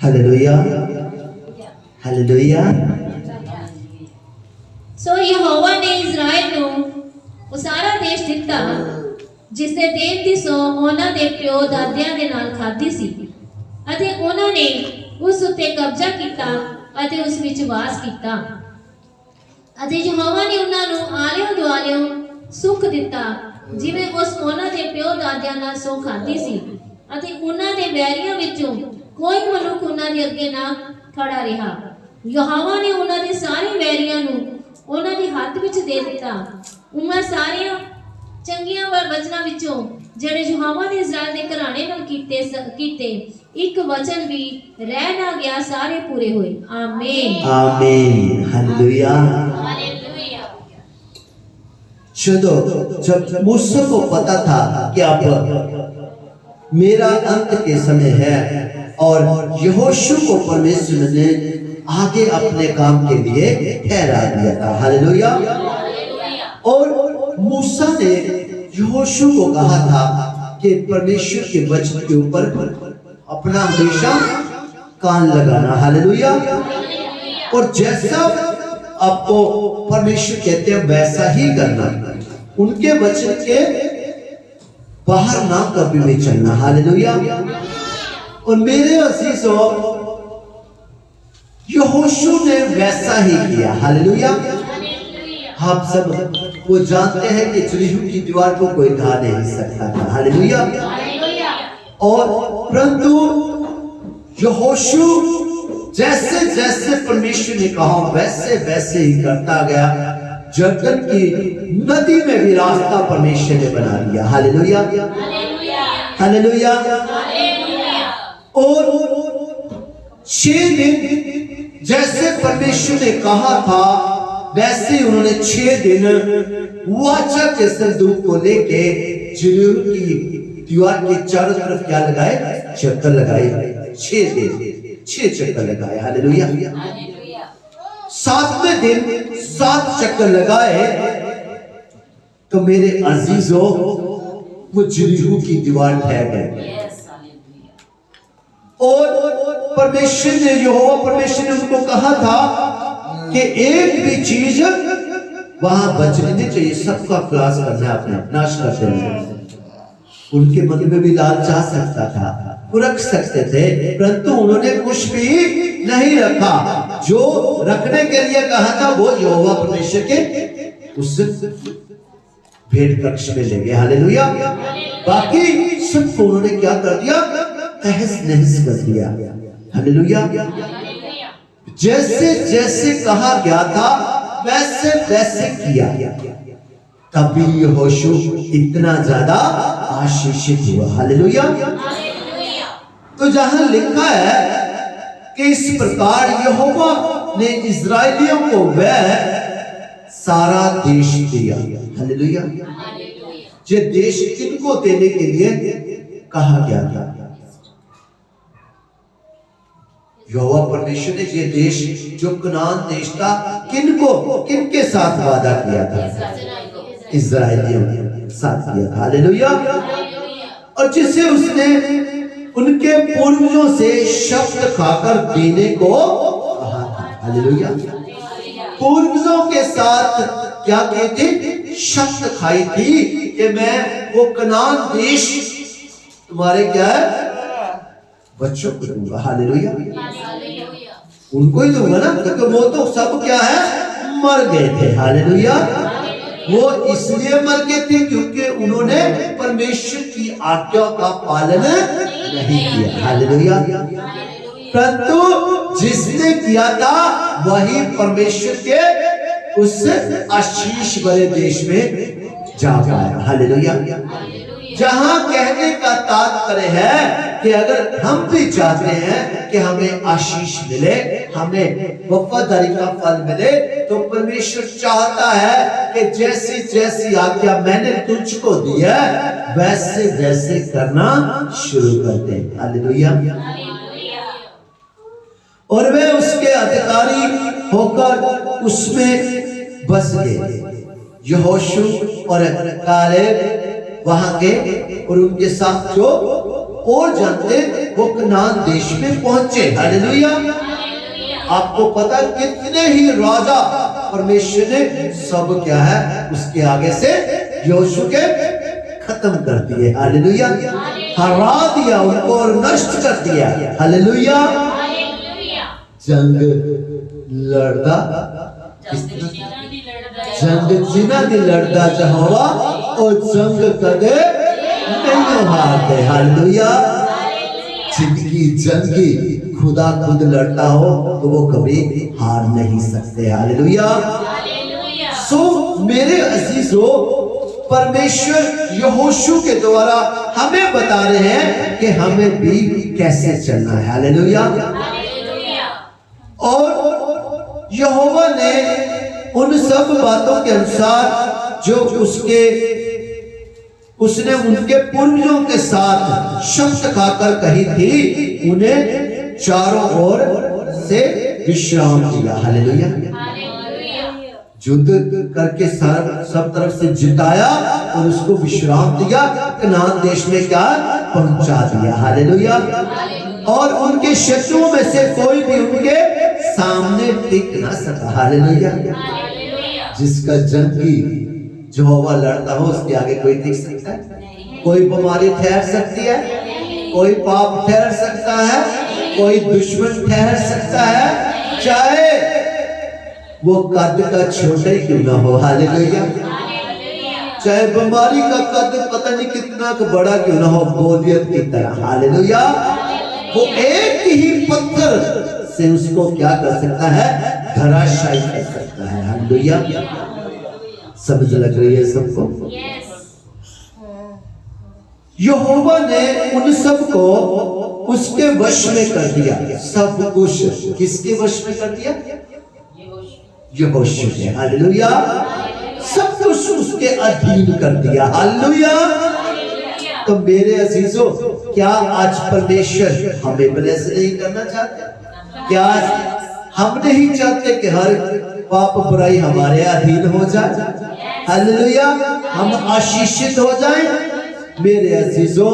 Hallelujah hallelujah. सो यहोवा ने Israel ਨੂੰ ਉਹ ਸਾਰਾ ਦੇਸ਼ ਦਿੱਤਾ ਜਿਸ ਦੇ ਦੇਣ ਦੀ ਸੌ ਉਹਨਾਂ ਦੇ ਪਿਓ ਦਾਦਿਆਂ ਦੇ ਨਾਲ ਖਾਧੀ ਸੀ ਅਤੇ ਉਹਨਾਂ ਨੇ ਉਸ ਉੱਤੇ ਕਬਜ਼ਾ ਕੀਤਾ ਅਤੇ ਉਸ ਵਿੱਚ ਵਾਸ ਕੀਤਾ ਅਤੇ ਯਹੋਵਾ ਨੇ ਉਹਨਾਂ ਨੂੰ ਆਲਿਓ ਦੁਆਲਿਓ ਸੁੱਖ ਦਿੱਤਾ ਜਿਵੇਂ ਉਸ ਉਹਨਾਂ ਦੇ ਪਿਓ ਦਾਦਿਆਂ ਨਾਲ ਸੌ ਖਾਧੀ ਸੀ ਅਤੇ ਉਹਨਾਂ ਦੇ ਵੈਰੀਆਂ ਵਿੱਚੋਂ ਕੋਈ ਮਨੁੱਖ ਉਹਨਾਂ ਦੇ ਅੱਗੇ ਨਾ ਖੜਾ ਰਿਹਾ। ਯਹੋਵਾ ਨੇ ਉਹਨਾਂ ਦੇ ਸਾਰੇ ਵੈਰੀਆਂ ਨੂੰ ਉਹਨਾਂ ਦੇ ਹੱਥ ਵਿੱਚ ਦੇ ਦਿੱਤਾ। ਉਹਨਾਂ ਸਾਰਿਆਂ ਚੰਗੀਆਂ ਵਚਨਾਂ ਵਿੱਚੋਂ ਜਿਹੜੇ ਯਹੋਵਾ ਨੇ ਇਜ਼ਰਾਈਲ ਦੇ ਘਰਾਣੇ ਨਾਲ ਕੀਤੇ ਇੱਕ ਵਚਨ ਵੀ ਰਹਿ ਨਾ ਗਿਆ, ਸਾਰੇ ਪੂਰੇ ਹੋਏ। ਆਮੀਨ आमीन हालेलुया। हालेलुया। चलो जब मूसा को पता था कि अब मेरा अंत के समय है और यहोशू को परमेश्वर ने आगे अपने काम के लिए ठहरा दिया था। हालेलुया। और मूसा ने यहोशू को कहा था कि परमेश्वर के वचन के ऊपर अपना हमेशा कान लगाना। हालेलुया। और जैसा आपको परमेश्वर कहते हैं वैसा ही करना, उनके वचन के बाहर ना कभी भी चलना। हालेलुया। और मेरे अजीजों, यहोशू ने वैसा ही किया। हालेलुया। हम सब वो जानते हैं कि यरीहो की दीवार को कोई ढा नहीं सकता था। हालेलुया। और परंतु यहोशू जैसे जैसे परमेश्वर ने कहा वैसे वैसे ही करता गया। जर्दन की नदी में भी रास्ता परमेश्वर ने बना दिया। Hallelujah hallelujah. और 6 दिन जैसे परमेश्वर ने कहा था वैसे उन्होंने 6 दिन वाचा के संदूक को लेके यरीहो की दीवार के चारों तरफ क्या लगाए? चक्कर लगाए। 6 दिन 6 चक्कर लगाए। हालेलुया। 7वें दिन 7 चक्कर लगाए तो मेरे अजीजों वो यरीहो की दीवार ढह गई। और परमेश्वर ने यहोवा परमेश्वर ने उनको कहा था कि एक भी चीज वहां बचनी नहीं चाहिए, सबका प्रयास करना है, अपना नाश कर देना। उनके मन में भी लालच आ सकता था, वो रख सकते थे, परंतु उन्होंने कुछ भी नहीं रखा। जो रखने के लिए कहा था वो यहोवा परमेश्वर के उस भेंट कक्ष में ले गए। हालेलुया। बाकी सबको उन्होंने क्या कर दिया? तहस नहस कर दिया। हालेलुया। जैसे जैसे कहा गया था वैसे वैसे किया, तभी यहोशू इतना ज्यादा आशीषित हुआ। हालेलुया। तो जहां लिखा है कि इस प्रकार यहोवा ने इस्राएलियों को वह सारा देश दिया। हालेलुया। ये देश किनको देने के लिए कहा गया था? यहोवा परमेश्वर ने ये देश जो कनान देश था किनको किनके साथ वादा किया था? इस्राएलियों के साथ किया था। हालेलुया। और जिसे उसने उनके पूर्वजों से शब्द खाकर देने को कहा था। हालेलुया। पूर्वजों के साथ क्या कहते? शब्द खाई थी कि मैं वो कनान देश तुम्हारे क्या है बच्चों को दूंगा। हालेलुया। उनको ही दूंगा ना, क्योंकि वो तो सब क्या है मर गए थे। हालेलुया। वो इसलिए मर गए थे क्योंकि उन्होंने परमेश्वर की आज्ञा का पालन नहीं किया। हालेलुया। परंतु जिसने किया था वही परमेश्वर के उस आशीष भरे देश में जा पाया। हालेलुया। जहां कहने का तात्पर्य है कि अगर हम भी चाहते हैं कि हमें आशीष मिले, हमें वफादारी का फल मिले, तो परमेश्वर चाहता है कि जैसी जैसी आज्ञा मैंने तुझको दी है वैसे वैसे करना शुरू कर दे। हालेलुया। और वे उसके अधिकारी होकर उसमें बस गए। यहोशू और कालेब वहां गए और उनके साथ जो और जानते वो कनान देश में पहुंचे। हालेलुया। आपको पता कितने ही राजा परमेश्वर ने सब क्या है उसके आगे से योशु के खत्म कर दिए। हालेलुया। हरा दिया उनको और नष्ट कर दिया। हालेलुया। जंग लड़दा जंग जिन्हां दी लड़दा यहोवा और जंग कदे नहीं हारते। हालेलुया। जिनकी जंगी खुदा खुद लड़ता हो तो वो कभी हार नहीं सकते। हालेलुया। सो मेरे अजीजों, परमेश्वर यहोशू के द्वारा हमें बता रहे हैं कि हमें भी कैसे चलना है। हालेलुया। और यहोवा ने उन सब बातों के अनुसार जो उसने उनके पूर्वजों के साथ शब्द खाकर कही थी, उन्हें चारों ओर से विश्राम दिया। हालेलुया। युद्ध करके सब तरफ से जिताया और उसको विश्राम दिया, कनान देश में क्या पहुंचा दिया। हालेलुया। और उनके शत्रुओं में से कोई भी उनके सामने टिक ना सका। हालेलुया। जिसका जंगी यहोवा लड़ता हो उसके आगे कोई टिक सकता है? कोई बीमारी ठहर सकती है, कोई पाप ठहर सकता है, कोई दुश्मन ठहर सकता है, चाहे वो कद का छोटा ही क्यों ना हो। हालेलुया। चाहे बीमारी का कद पता नहीं कितना बड़ा क्यों ना हो, बोधियत की तरह। हालेलुया। वो एक ही पत्थर से उसको क्या कर सकता है? धराशायी कर सकता है। हालेलुया। समझ लग रही है सबको? यहोवा ने उन सबको उसके वश में कर दिया। सब कुछ किसके वश में कर दिया? यहोशू ने। हालेलुया। सब कुछ उसके अधीन कर दिया। हालेलुया। तो मेरे अजीजों, क्या आज परमेश्वर हमें ब्लेस नहीं करना चाहते? क्या हम नहीं चाहते कि हर पाप बुराई हमारे अधीन हो जाए? हालेलुया। हम आशीषित हो जाएं। मेरे अजीजों,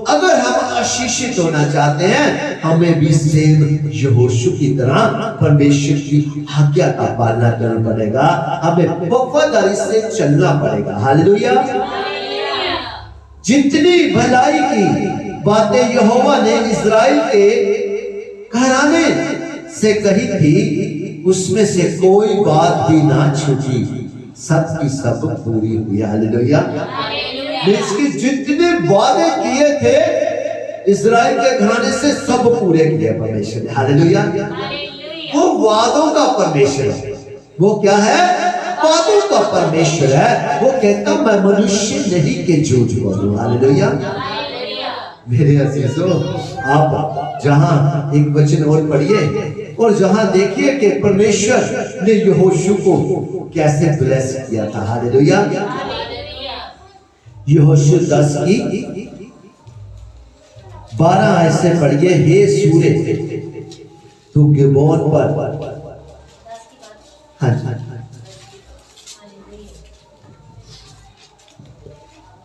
अगर हम आशीषित होना चाहते हैं, हमें भी सेम यहोशू की तरह परमेश्वर की आज्ञा का पालना करना पड़ेगा। हमें वफादारी से चलना पड़ेगा। हालेलुया। जितनी भलाई की बातें यहोवा ने इस्राएल के घराने से कही थी, उसमें से कोई बात भी ना छूटी, सब की सब पूरी हुई। हालेलुया। इसके जितने वादे किए थे इस्राएल के घराने से सब पूरे किए परमेश्वर ने। हालेलुया। वो वादों का परमेश्वर है। वो क्या है? वादों का परमेश्वर है। वो कहता मैं मनुष्य नहीं के झूठ बोलूं। हालेलुया। मेरे अजीजों, आप जहां एक वचन और पढ़िए और जहां देखिए कि परमेश्वर ने यहोशू को कैसे ब्लेस किया था। हालेलुया। यहोशू 10 की 12 ऐसे पढ़िए। हे सूर्य तू गिबोन पर, हाँ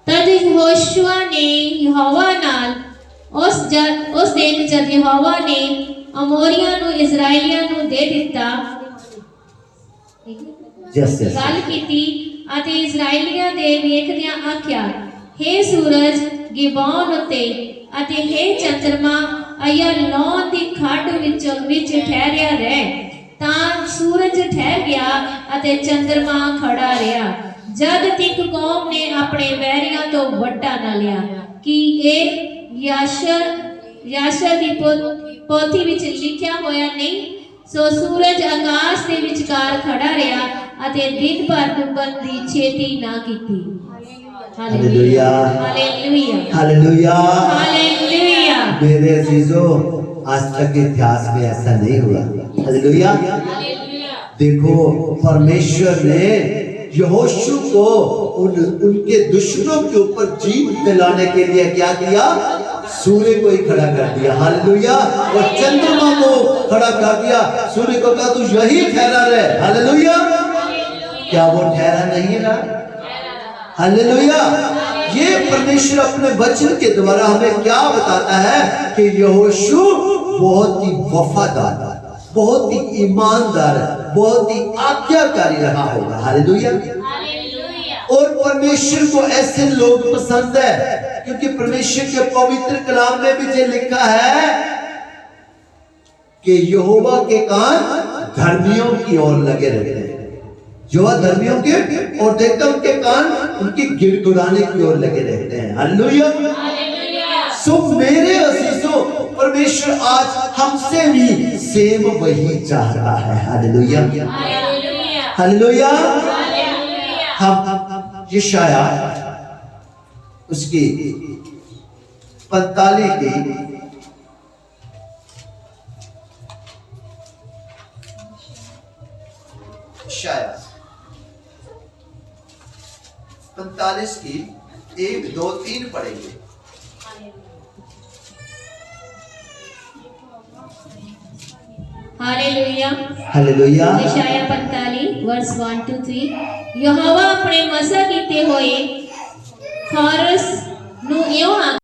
तद यहोशुआ ने यहोवा नाल उस दिन जब यहोवा ने अमोरियां ਨੂੰ इजराइलियां ਨੂੰ दे दिता गल कीती ਅਤੇ इजराइलियां ਦੇ ਵੇਖਦਿਆਂ ਆਖਿਆ, हे सूरज गिबोन उते ਅਤੇ हे चंद्रमा अय्यालोन ਦੀ ਖੱਡ ਵਿੱਚ ਠਹਿਰਿਆ ਰਹਿ। ਤਾਂ सूरज ठहर गया ਅਤੇ चंद्रमा खड़ा ਰਿਹਾ। जद तिक कौम ने अपने वैरियां तो वड्डा न लिया कि ਇਹ याशर ਦੀ पोथी ਵਿੱਚ लिखिया होया नहीं। सो सूरज आकाश ਦੇ ਵਿਚਕਾਰ खड़ा ਰਿਹਾ ਅਤੇ दिन भर डुबन ਦੀ ਛੇਤੀ ना कीती। हालेलुया। हालेलुया। हालेलुया। हालेलुया। मेरे अजीजों, आज तक के इतिहास में ऐसा नहीं हुआ। हालेलुया। देखो, परमेश्वर ने यहोशू को उनके दुश्मनों के ऊपर जीत दिलाने के लिए क्या किया? सूर्य को ही खड़ा कर दिया। हालेलुया। और चंद्रमा को खड़ा कर दिया। सूर्य को कहा तू यही ठहरा रहे। हालेलुया। क्या वो ठहरा नहीं रहा? हालेलुया। ये परमेश्वर अपने वचन के द्वारा हमें क्या बताता है कि यहोशू बहुत ही वफादार, बहुत ही ईमानदार, बहुत ही आज्ञाकारी रहा होगा। हालेलुया। और परमेश्वर को ऐसे लोग पसंद है, क्योंकि परमेश्वर के पवित्र कलाम में भी ये लिखा है कि यहोवा के कान धर्मियों की ओर लगे रहते हैं। यहोवा धर्मियों के और देखता उनके कान उनके गिड़गिड़ाने की ओर लगे रहते हैं। हालेलुया। सो मेरे अजीजों, परमेश्वर आज हमसे भी सेम वही चाहता है। Hallelujah, hallelujah. हम यशाया उसकी 45 की शायद 45 की 1, 2, 3 पढ़ेंगे। Hallelujah, hallelujah. यशाया 45 वर्स 1 to 3। यहोवा अपने मसा कीते होए खारस ਨੂੰ ਇਉਂ